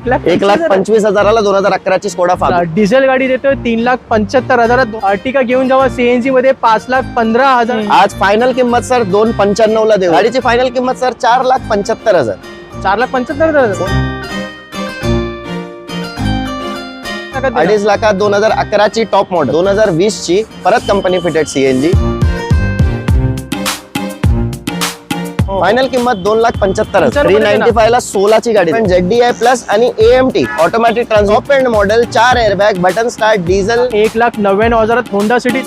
1,25,000ला 2011ची Skoda Fabio. Diesel गाडी देतोय 3,75,000. Ertiga घेऊन जावा सीएनजी मध्ये 5,15,000. आज फायनल किंमत सर 2,95,ला देऊ. गाडीची फायनल किंमत सर 4,75,000. 4,75,000. 2.5 लाखात 2011ची टॉप मॉडेल, 2020ची परत कंपनी फिटेड सीएनजी. फायनल किंमत 2,75,000. 395ला 16ची गाडी. ZDI प्लस आणि AMT automatic transmission, top end model, 4 airbag, button start, diesel. 1,99,000 Honda city.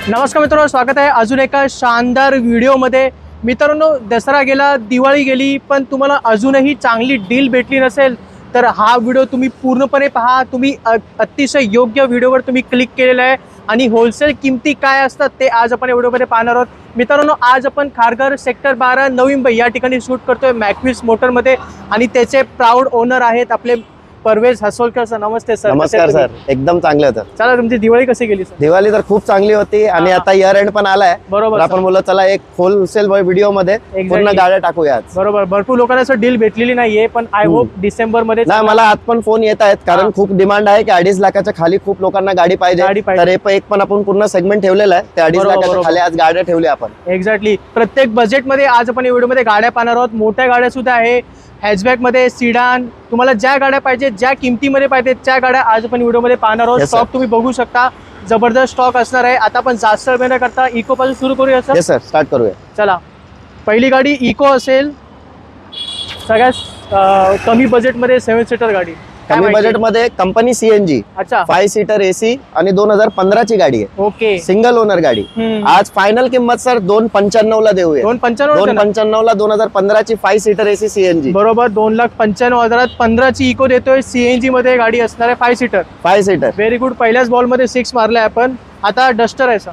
नमस्कार मित्रांनो, स्वागत आहे अजून एका शानदार व्हिडिओमध्ये. मित्रांनो, दसरा गेला, दिवाळी गेली, पण तुम्हाला अजूनही चांगली डील भेटली नसेल तर हा व्हिडिओ तुम्ही पूर्णपणे पहा. तुम्ही अतिशय योग्य व्हिडिओवर तुम्ही क्लिक केलेलं आहे आणि होलसेल किमती काय असतात ते आज आपण या व्हिडिओमध्ये पाहणार आहोत. मित्रांनो, आज आपण खारघर सेक्टर 12 नवी मुंबई या ठिकाणी शूट करतोय मॅक्विस मोटरमध्ये आणि त्याचे प्राऊड ओनर आहेत आपले परवेज हसोलकर सर. नमस्ते सर. नमस्कार सर. एकदम चांगलं होतं. चला, तुमची दिवाळी कशी गेली सर? दिवाळी तर खूप चांगली होती आणि आता इयर एंड पण आलाय. बरोबर. आपण बोललो चला एक होलसेल व्हिडिओ मध्ये पूर्ण गाड्या टाकूया. बरोबर. भरपूर लोकांना असं डील भेटलेली नाहीये, पण आय होप डिसेंबर मध्ये. नाही, मला आज पण फोन येत आहेत कारण खूप डिमांड आहे की 2.5 लाखाच्या खाली खूप लोकांना गाडी पाहिजे. तर एक पण आपण पूर्ण सेगमेंट ठेवलेला आहे. ते 2.5 लाखाच्या खाली आज गाड्या ठेवल्या आपण. एक्झॅक्टली. प्रत्येक बजेट मध्ये आज आपण या व्हिडिओमध्ये गाड्या पाहणार आहोत. मोठ्या गाड्या सुद्धा आहे, हॅचबॅक मध्ये, सिडान. तुम्हाला ज्या गाड्या पाहिजे, ज्या किमतीमध्ये पाहिजे त्या गाड्या आज आपण व्हिडिओमध्ये पाहणार आहोत. स्टॉक तुम्ही बघू शकता, जबरदस्त स्टॉक असणार आहे. आता आपण जास्त वेळ न करता इको पासून सुरू करूया सर. सर स्टार्ट करूया. चला, पहिली गाडी इको असेल, सगळ्यात कमी बजेटमध्ये 7 सीटर गाडी. कमी बजेट मध्ये कंपनी सीएनजी. अच्छा. 5 सीटर एसी आणि 2015ची गाडी आहे. ओके. सिंगल ओनर गाडी. आज फायनल किंमत सर 2,95,ला देऊया. 2,95,ला 2015ची 5 सीटर एसी सीएनजी. बरोबर. 2,95,000 15ची इको देतोय. सीएनजी मध्ये गाडी असणार आहे. 5 सीटर. Very good. पहिल्याच बॉल मध्ये 6 मारलाय आपण. आता डस्टर आहे सर.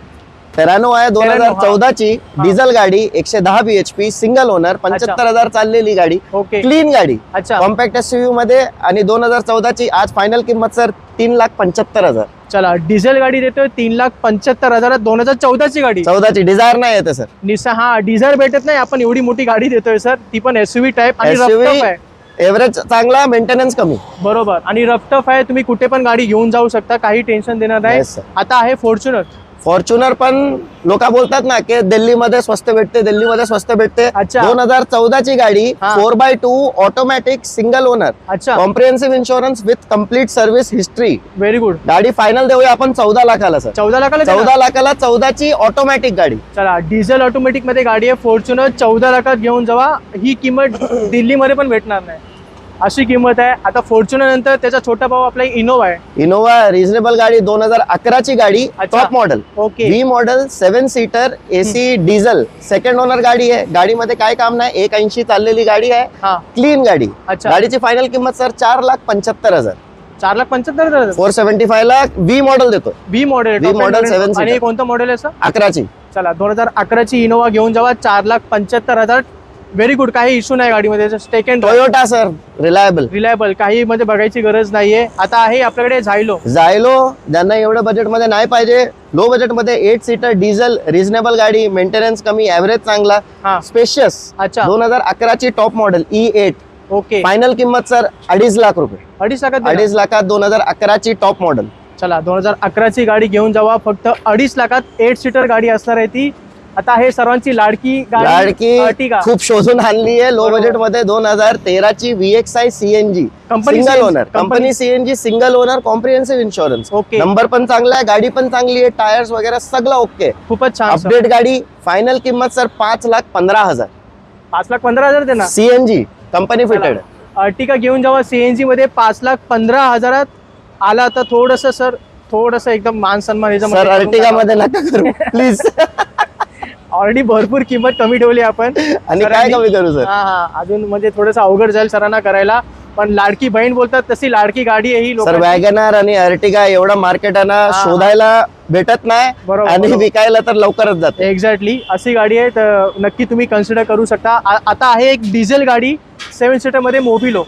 टेरानो आहे 2014ची डिझेल गाडी, 110 bhp, सिंगल ओनर, 75,000 चाललेली गाडी. ओके. क्लीन गाडी. अच्छा. कॉम्पॅक्ट एसयूव्ही मध्ये आणि 2014ची. आज फायनल किंमत सर 3,75,000. चला, डिझेल गाडी देतोय 3,75,000. 2014ची गाडी. 14ची डिझायर नाही येते सर. हा, डिझायर भेटत नाही. आपण एवढी मोठी गाडी देतोय सर, ती पण एसयूव्ही टाइप आणि रफ आहे. एव्हरेज चांगला, मेंटेनन्स कमी. बरोबर. आणि रफ टफ आहे. तुम्ही कुठे पण गाडी घेऊन जाऊ शकता, काही टेन्शन देणार नाही. आता आहे फॉर्च्युनर पण लोक बोलतात ना की दिल्लीमध्ये स्वस्त भेटते, दिल्लीमध्ये स्वस्त भेटते. 2014ची गाडी, 4x2 ऑटोमॅटिक, सिंगल ओनर. अच्छा. Comprehensive insurance with complete service history. Very good. गाडी फायनल देऊया आपण 14 लाखाला सर. 14 लाखाला. 14 लाखाला 14ची ऑटोमॅटिक गाडी. चला, डिझेल ऑटोमॅटिक मध्ये गाडी आहे फॉर्च्युनर. 14 लाखात घेऊन जावा. ही किंमत दिल्लीमध्ये पण भेटणार नाही, अशी किंमत आहे. आता फॉर्च्युनर नंतर त्याचा छोटा भाऊ आपला इनोवा आहे. इनोवा रिझनेबल गाडी, 2011ची गाडी, top model. Okay. V model, 7 seater AC, diesel, second owner गाडी आहे. गाडीमध्ये काय काम नाही, 180 चाललेली गाडी आहे. क्लीन गाडी. गाडीची फायनल किंमत सर 4,75,000. 4,75,000. 475ला व्ही मॉडेल देतो. व्ही मॉडेल 7 आणि कोणतं मॉडेल आहे सर? 11ची. चला, 2011ची इनोवा घेऊन जावा 4,75,000. Very good. काही इश्यू नाही गाडीमध्ये. टोयोटा सर, रिलायबल, काही म्हणजे बघायची गरज नाहीये. आता आहे आपल्याकडे झायलो. ज्यांना एवढं बजेट मध्ये नाही पाहिजे, लो बजेट मध्ये 8 सीटर डिझेल, रिझनेबल गाडी, मेंटेनन्स कमी, ऍव्हरेज चांगला, स्पेशियस. अच्छा. 2011ची top model E8. Okay. Final किंमत सर 2.5 लाख रुपये. 2.5 लाखात 2011ची टॉप मॉडेल. चला, 2011ची गाडी घेऊन जावा फक्त 2.5 लाखात. 8 सीटर गाडी असणार आहे ती. आता हे सर्वांची लाडकी अर्टिगा, खूप शोधून आणली आहे लो बजेट मध्ये. 2013ची VXI CNG, single owner, company CNG, single owner, comprehensive insurance. Number पण चांगला आहे, गाडी पण चांगली आहे, टायर्स वगैरे सगळं ओके. खूपच छान. अपडेट गाडी. फायनल किंमत सर 5,15,000. 5,15,000 देणार. CNG company fitted. अर्टिगा घेऊन जावा सीएनजी मध्ये 5,15,000 आला. तर थोडस एकदम मान सन्मान सर अर्टिगा मध्ये नका करू प्लीज. ऑलरेडी भरपूर किंमत कमी ठेवली आपण. आणि काय कमी करू सर? अजून म्हणजे थोडस अवघड जाईल सरांना करायला, पण लाडकी बहीण बोलतात तशी लाडकी गाडी आहे ही. सर वॅगनर आणि अर्टिगा एवढा मार्केट आहे ना, शोधायला भेटत नाही आणि विकायला तर लवकरच जाते. एक्झॅक्टली अशी गाडी आहे, तर नक्की तुम्ही कन्सिडर करू शकता. आता आहे एक डिझेल गाडी 7 सीटर मध्ये मोबिलो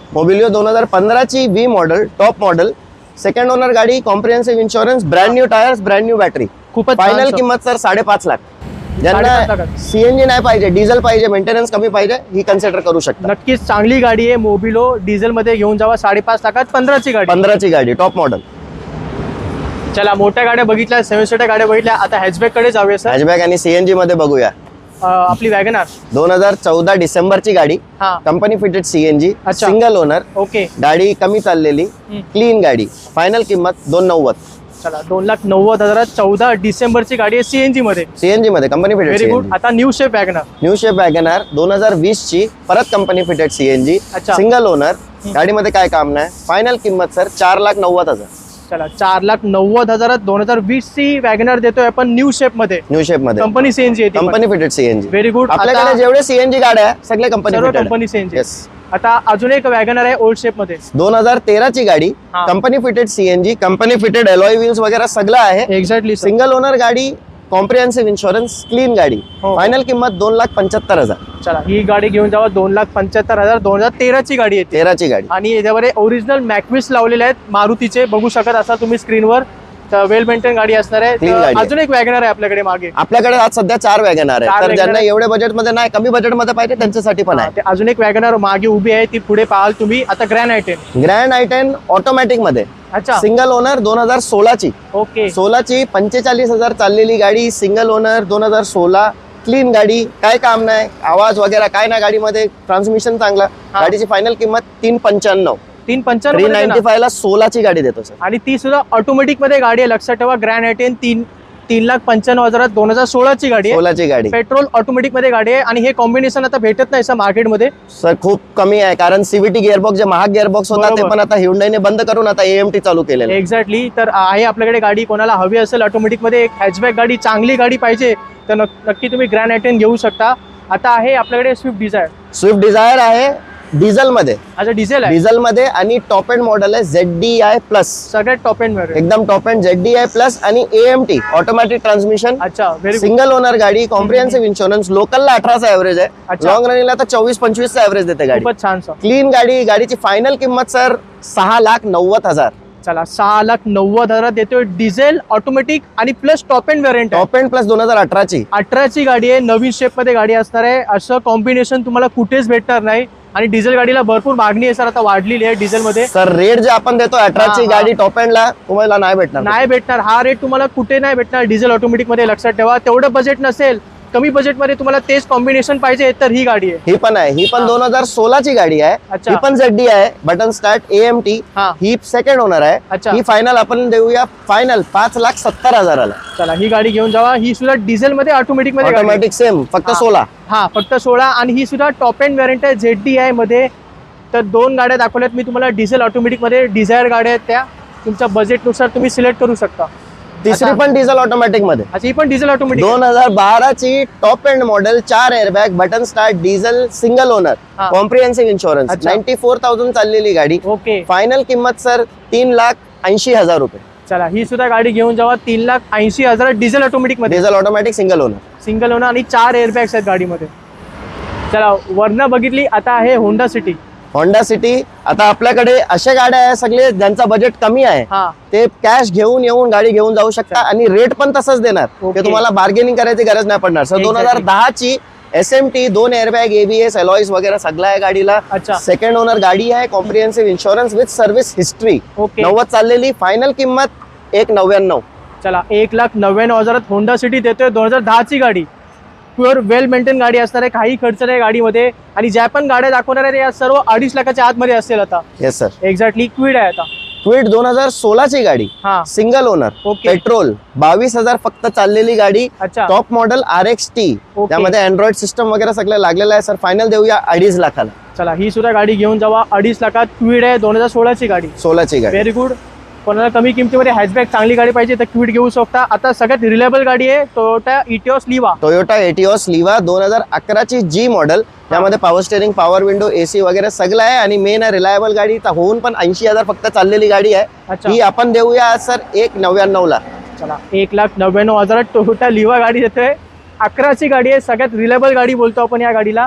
2015 ची V model, top model, second owner गाडी, comprehensive insurance, brand new tyres, brand new battery. खूपच फायनल किंमत सर 5.5 लाख. 5.5 ज्यांना लाखात. सीएनजी नाही पाहिजे, डिझेल पाहिजे, मेंटेनन्स कमी पाहिजे, ही कन्सिडर करू शकता. नक्कीच चांगली गाडी आहे मोबिलो, डिझेल मध्ये घेऊन जावा. 5.5 लाखात 15 ची गाडी. 15 ची गाडी, टॉप मॉडेल. चला मोठ्या गाड्या बघितल्या, 7 सीटर गाड्या बघितल्या, आता हॅचबॅक कडे जाऊया सर. हॅचबॅक आणि सीएनजी मध्ये बघूया. आपली वॅगनार 2014 डिसेंबरची गाडी, हा कंपनी फिटेड सीएनजी, अच्छा. Single owner, okay. गाडी कमी चाललेली, क्लीन गाडी. फायनल किंमत 290. चला 2,90,000 14 डिसेंबरची गाडी आहे सीएनजी मध्ये. सीएनजी मध्ये company fitted very good. CNG. आता new shape WagonR. New shape WagonR 2020 ची, परत कंपनी फिटेड सीएनजी, अच्छा. सिंगल ओनर, गाडीमध्ये काय काम नाही. फायनल किंमत सर 4,90,000. चला 4,90,000 2020 ची वॅगनार देतोय आपण न्यू शेप मध्ये. न्यू शेप मध्ये कंपनी सीएनजी आहे. Company fitted CNG. Very good. आपल्याकडे जेवढे सीएनजी गाड्या आहे सगळे कंपनी सर्व फिटेड. Company CNG. येस. आता अजून एक वॅगनार आहे ओल्ड शेप मध्ये. 2013 ची गाडी, हा. Company fitted CNG, company fitted alloy wheels वगैरे सगळं आहे. एक्झॅक्टली. सिंगल ओनर गाडी, कॉम्प्रिहेन्सिव्ह इन्शुरन्स, क्लीन गाडी. हो. फायनल किंमत 2,75,000. चला ही गाडी घेऊन जावा. 2,75,000 2013 ची गाडी आहे. 13 ची गाडी. आणि याच्यावर ओरिजिनल मॅक्विस लावलेले आहेत मारुतीचे, बघू शकत असाल तुम्ही स्क्रीनवर. वेल मेंटेन गाडी असणार आहे. Clean गाडी आहे. अजून एक वॅगनार आहे आपल्याकडे मागे. आपल्याकडे आज सध्या 4 वॅगनार आहे. 4 तर वॅगनार ज्यांना आहे. एवढे बजेटमध्ये नाही, कमी बजेटमध्ये पाहिजे त्यांच्यासाठी पण आहे. ते अजून एक वॅगनार मागे उभी आहे, ती पुढे पाहाल तुम्ही. आता ग्रँड आयटेन. ग्रँड आय10 ऑटोमॅटिक मध्ये, अच्छा. सिंगल ओनर, 2016 ची. ओके. 16 ची 45,000 चाललेली गाडी, सिंगल ओनर, 2016, क्लीन गाडी, काय काम नाही, आवाज वगैरे काय नाही गाडीमध्ये, ट्रान्समिशन चांगला. हा. गाडीची फायनल किंमत 3,95,000. 3,95,000 395 ला 16 ची गाडी देतो सर. आणि ती सुद्धा ऑटोमॅटिक मध्ये गाडी आहे. लक्षात ठेवा ग्रँड आयटेन 3,95,000 2016 ची गाडी आहे. 16 ची गाडी पेट्रोल ऑटोमॅटिक मध्ये गाडी आहे. आणि हे कॉम्बिनेशन आता भेटत नाही सर मार्केटमध्ये. सर खूप कमी आहे, कारण सीव्हीटी गिअरबॉक्स जे महाग गिअरबॉक्स होता ते बरोबर. पण आता Hyundaiने बंद करून आता AMT चालू केलेलं आहे. एक्झॅक्टली. तर आहे आपल्याकडे गाडी. कोणाला हवी असेल ऑटोमॅटिक मध्ये एक हॅचबॅक गाडी, चांगली गाडी पाहिजे तर नक्की तुम्ही ग्रँड आयटेन घेऊ शकता. आता आहे आपल्याकडे स्विफ्ट डिझायर. स्विफ्ट डिझायर आहे डिझेल मध्ये. अच्छा डिझेल आहे. डिझेल मध्ये आणि टॉप एंड मॉडेल आहे ZDI प्लस. सगळ्यात टॉप एंड मध्ये. एकदम टॉप एंड ZDI प्लस आणि AMT ऑटोमॅटिक ट्रान्समिशन. अच्छा व्हेरी गुड. सिंगल ओनर गाडी, कॉम्प्रिहेन्सिव्ह इन्शुरन्स, लोकलला 18चा ऍव्हरेज आहे, अच्छा. लॉंग रनिंगला तर 24-25चा ऍव्हरेज देते गाडी. खूपच छान सर. क्लीन गाडी. गाडीची फायनल किंमत सर 6,90,000. चला 6,90,000 देतोय. डिझेल, ऑटोमॅटिक आणि plus top end variant. Top end plus 2018 ची. 18 ची गाडी आहे. नवीन शेप मध्ये गाडी असणार आहे. असं कॉम्बिनेशन तुम्हाला कुठेच भेटणार नाही. आणि डिझेल गाडीला भरपूर मागणी आहे सर, आता वाढलेली आहे डिझेल मध्ये. सर रेट जे आपण देतो 18 ची हा. गाडी टॉप एंडला तुम्हाला नाही भेटणार. नाही भेटणार. हा रेट तुम्हाला कुठे नाही भेटणार डिझेल ऑटोमॅटिक मध्ये. लक्षात ठेवा. तेवढं बजेट नसेल, कमी बजेट मध्ये तुम्हाला तेच कॉम्बिनेशन पाहिजे तर ही गाडी आहे. ही पण आहे. ही पण हा. 2016 ची गाडी आहे. अच्छा. ही पण ZDI आहे, बटन स्टार्ट, AMT. हा. ही सेकंड ओनर आहे. अच्छा. ही फायनल आपण देऊया फायनल 5,70,000 ला. चला ही गाडी घेऊन जावा. ही सुद्धा डिझेल मध्ये ऑटोमॅटिक मध्ये गाडी आहे. ऑटोमॅटिक सेम, फक्त हा. 16. हा फक्त 16. आणि ही सुद्धा टॉप एंड व्हेरियंट आहे ZDI मध्ये. तर 2 गाड्या दाखवल्यात मी तुम्हाला डिझेल ऑटोमॅटिक मध्ये. डिझायर गाड्या आहेत त्या तुमच्या बजेटनुसार तुम्ही सिलेक्ट करू शकता. तिसरी आता- पण डिझेल ऑटोमॅटिक मध्ये. अच्छा ही पण डिझेल ऑटोमॅटिक. 2012 ची top end model, 4 airbag, button start, diesel, single owner, हा. कॉम्प्रिहेन्सिव्ह इन्शुरन्स, अच्छा. 94,000 चाललेली गाडी. ओके. फायनल किंमत सर 3,80,000 रुपये. चला ही सुद्धा गाडी घेऊन जावा. 3,80,000 डिझेल ऑटोमॅटिक मध्ये. Diesel automatic single owner. Single owner आणि 4 एअरबॅग्स आहेत गाडीमध्ये. चला वरनं बघितली. आता आहे होंडा सिटी. Honda city. आता आपल्याकडे अशा गाड्या आहे सगळे ज्यांचा बजेट कमी आहे, हा ते कॅश घेऊन येऊन गाडी घेऊन जाऊ शकता आणि रेट पण तसंच देणार. ओके. ते तुम्हाला बार्गेनिंग करायची गरज नाही पडणार. Sir Exactly. 2010 ची SMT, 2 एअरबॅग, ABS, अलॉईज वगैरे सगळं आहे गाडीला. अच्छा. सेकंड ओनर गाडी आहे, comprehensive insurance with service history. Okay. 90 चाललेली. फायनल किंमत 1,99,000. चला 1,99,000 होंडा सिटी देतोय. 2010 ची गाडी. प्युअर वेल मेंटेन गाडी असणार आहे. काही खर्च नाही गाडीमध्ये. आणि ज्या पण गाड्या दाखवणार आहेत या सर्व 2.5 लाखाच्या आतमध्ये असेल. आता येस सर. एक्झॅक्टली. क्विड आहे आता. क्विड 2016 ची गाडी, हा सिंगल ओनर, ओके. पेट्रोल, 22,000 फक्त चाललेली गाडी. अच्छा. Top model RXT. ओके. त्यामध्ये अँड्रॉइड सिस्टम वगैरे सगळं लागलेलं आहे. सर फायनल देऊया 2.5 लाखाला. चला ही सुद्धा गाडी घेऊन जावा. 2.5 लाखात क्विड आहे. 2016 ची गाडी. 16 ची गाडी. Very good. कोणाला कमी किमतीमध्ये हॅचबॅक चांगली गाडी पाहिजे तर क्विड घेऊ शकता. आता सगळ्यात रिलायबल गाडी आहे Toyota Etios Liva. Toyota Etios Liva 2011 ची G मॉडेल. त्यामध्ये power steering, power window, AC वगैरे सगळं आहे. आणि मेन आहे रिलायबल गाडी. तर होऊन पण 80,000 फक्त चाललेली गाडी आहे. अच्छा. ही आपण देऊया सर 1,99,000 ला. चला 1,99,000 टोयोटा लिवा गाडी देतोय. 11 ची गाडी आहे. सगळ्यात रिलायबल गाडी बोलतो आपण या गाडीला.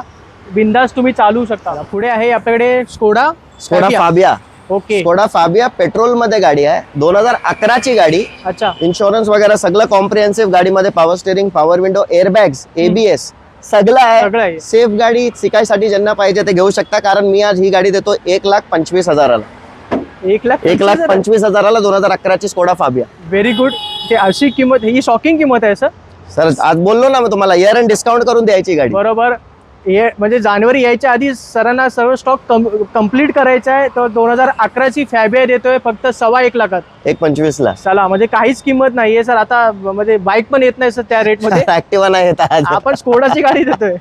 बिंदास तुम्ही चालू शकता. पुढे आहे आपल्याकडे Skoda Fabia. Okay. Skoda Fabia petrol मध्ये गाडी आहे, 2011 ची गाडी. अच्छा. इन्शुरन्स वगैरे सगळं कॉम्प्रिहेन्सिव्ह गाडीमध्ये, power steering, power window, airbags, ABS सगळं आहे. सेफ गाडी शिकायसाठी ज्यांना पाहिजे ते घेऊ शकता, कारण मी आज ही गाडी देतो 1,25,000ला. 1,25,000ला 2011 ची स्कोडा फाबिया. Very good. ते अशी किंमत, ही शॉकिंग किंमत आहे सर. सर आज बोललो ना मी तुम्हाला, इयर एंड डिस्काउंट करून द्यायची गाडी. बरोबर. म्हणजे जानेवारी यायच्या आधी सरांना सर्व स्टॉक कम्प्लीट करायचा आहे. तर 2011 ची फॅबिया देतोय फक्त 1.25 लाखात, 1,25,000ला. चला, म्हणजे काहीच किंमत नाहीये सर. आता म्हणजे बाईक पण येत नाही सर त्या रेट मध्ये. ऍक्टिव्हा नाही येत आज. आपण स्कोडाची गाडी देतोय.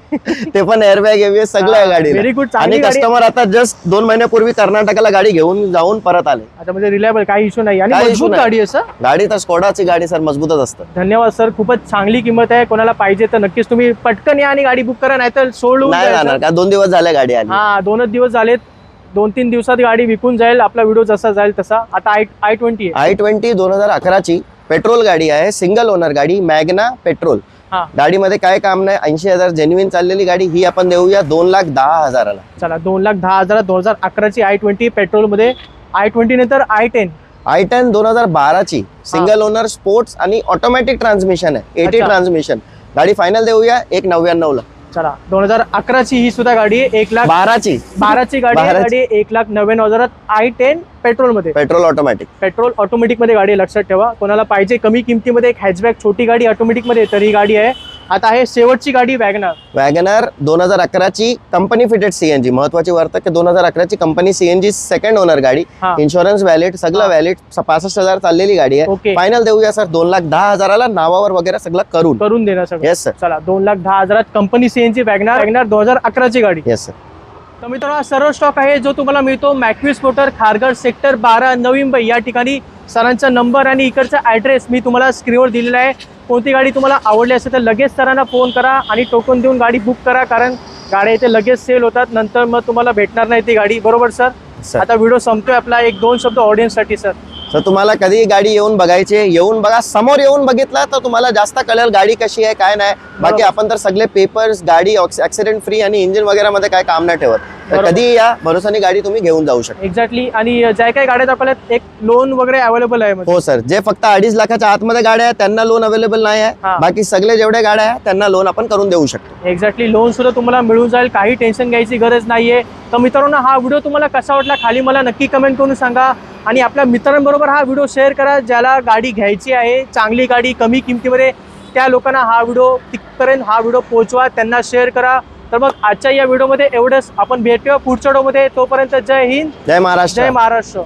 ते पण एअरबॅग ABS सगळं आहे गाडी. Very good. आणि कस्टमर आता जस्ट 2 महिन्यापूर्वी कर्नाटकाला गाडी घेऊन जाऊन परत आले. आता म्हणजे रिलायबल, काही इश्यू नाही. आणि मजबूत गाडी आहे सर. गाडी तर स्कोडाची गाडी सर मजबूतच असतं. धन्यवाद सर, खूपच चांगली किंमत आहे. कोणाला पाहिजे तर नक्कीच तुम्ही पटकन या आणि गाडी बुक करा, नाहीतर सोडून नाही. 2 दिवस झाले गाडी आली. 2च दिवस झालेत. 2-3 दिवसात गाडी विकून जाईल. आपला व्हिडिओ जसा जाईल तसा. आता i20 आहे. i20 2011 ची पेट्रोल गाडी आहे, सिंगल ओनर गाडी, मॅग्ना पेट्रोल. गाडीमध्ये काय काम नाही, 80,000 जेन्युइन चाललेली गाडी. ही आपण देऊया 2,10,000ला. चला, 2,10,000 2011 ची i20 पेट्रोल मध्ये. i20 नंतर i10 2012 ची सिंगल ओनर स्पोर्ट्स आणि ऑटोमॅटिक ट्रान्समिशन आहे, 80 ट्रान्समिशन. गाडी फायनल देऊया 1,99,000ला. चला, 2011 ची ही सुद्धा गाडी आहे. 1,12,000 ची गाडी आहे. गाडी 1,99,000 i10 पेट्रोल मध्ये, पेट्रोल ऑटोमॅटिक मध्ये गाडी. लक्षात ठेवा, कोणाला पाहिजे कमी किमतीमध्ये एक हॅचबॅक छोटी गाडी ऑटोमॅटिक मध्ये, तर ही गाडी आहे. आता आहे शेवटची गाडी वॅगनर 2011 ची कंपनी फिटेड CNG. महत्वाची वार्ता की 2011 ची कंपनी CNG सेकंड ओनर गाडी. इन्शुरन्स व्हॅलिड, सगळं व्हॅलिड. 65,000 चाललेली गाडी आहे. फायनल देऊया सर 2,10,000ला, नावावर वगैरे सगळं करून देणार सर. Yes sir. चला, 2,10,000 कंपनी CNG वॅगनर 2011 ची गाडी. Yes sir. तर मित्रांनो, सर्व स्टॉक आहे जो तुम्हाला मिळतो मॅक्विस मोटर, खारघर, सेक्टर 12, नवी मुंबई. या ठिकाणी सरांचा नंबर आणि इकडचा ॲड्रेस मी तुम्हाला स्क्रीनवर दिलेला आहे. कोणती गाडी तुम्हाला आवडली असेल तर लगेच सरांना फोन करा आणि टोकन देऊन गाडी बुक करा, कारण गाड्या इथे लगेच सेल होतात, नंतर मग तुम्हाला भेटणार नाही ती गाडी. बरोबर सर. आता व्हिडिओ संपतोय आपला. 1-2 शब्द ऑडियन्स साठी सर. तर तुम्हाला कधी गाडी येऊन बघायची, येऊन बघा. समोर येऊन बघितला तर तुम्हाला जास्त कळेल गाडी कशी आहे काय नाही. बाकी आपण तर सगळे पेपर्स, गाडी ऍक्सिडेंट फ्री आणि इंजिन वगैरे मध्ये काय काम नाही ठेवत. तर कधी या, भरोसाने गाडी तुम्ही घेऊन जाऊ शकता. एक्झॅक्टली. आणि ज्या काही गाड्या दाखवल्यात एक लोन वगैरे अवेलेबल आहे. हो सर. जे फक्त 2.5 लाखाच्या आतमध्ये गाड्या आहेत त्यांना लोन अवेलेबल नाही आहे. बाकी सगळे जेवढे गाड्या आहेत त्यांना लोन आपण करून देऊ शकतो. एक्झॅक्टली. लोन सुद्धा तुम्हाला मिळून जाईल, काही टेन्शन घ्यायची गरज नाहीये. तर मित्रांनो, हा व्हिडिओ तुम्हाला कसा वाटला खाली मला नक्की कमेंट करून सांगा. आणि आपल्या मित्रांबरोबर हा व्हिडिओ शेअर करा, ज्याला गाडी घ्यायची आहे, चांगली गाडी कमी किमतीमध्ये. त्या लोकांना हा व्हिडिओ तिथपर्यंत हा व्हिडिओ पोहोचवा, त्यांना शेअर करा. तर मग आजच्या या व्हिडिओमध्ये एवढंच. आपण भेटूया पुढच्या व्हिडिओमध्ये. तोपर्यंत जय हिंद, जय महाराष्ट्र. जय महाराष्ट्र.